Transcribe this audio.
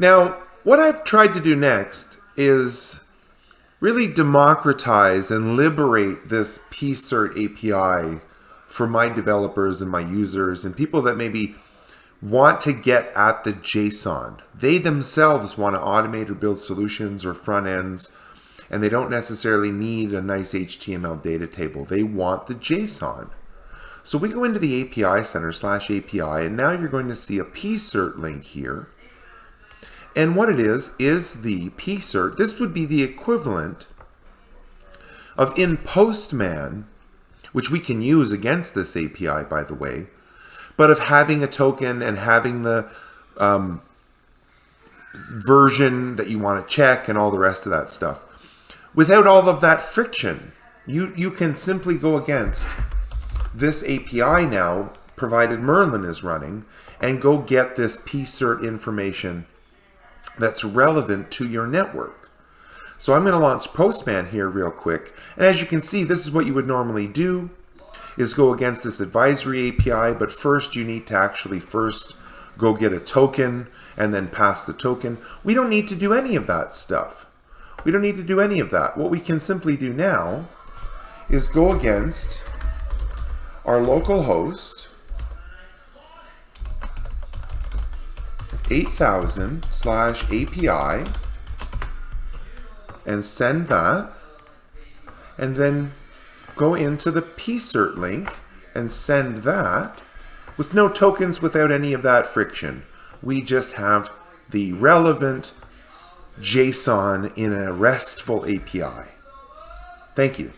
Now, what I've tried to do next is really democratize and liberate this pcert API for my developers and my users and people that maybe want to get at the JSON. They themselves want to automate or build solutions or front ends, and they don't necessarily need a nice HTML data table. They want the JSON. So we go into the API Center /API, and now you're going to see a pcert link here. And what it is the pcert. This would be the equivalent of in Postman, which we can use against this API, by the way, but of having a token and having the version that you want to check and all the rest of that stuff. Without all of that friction, you can simply go against this API now, provided Merlin is running, and go get this pcert information that's relevant to your network. So I'm going to launch Postman here real quick. And as you can see, this is what you would normally do, is go against this advisory API. But first, you need to actually go get a token and then pass the token. We don't need to do any of that stuff. We don't need to do any of that. What we can simply do now is go against our local host 8000/API and send that, and then go into the pcert link and send that with no tokens, without any of that friction. We just have the relevant JSON in a RESTful API. Thank you.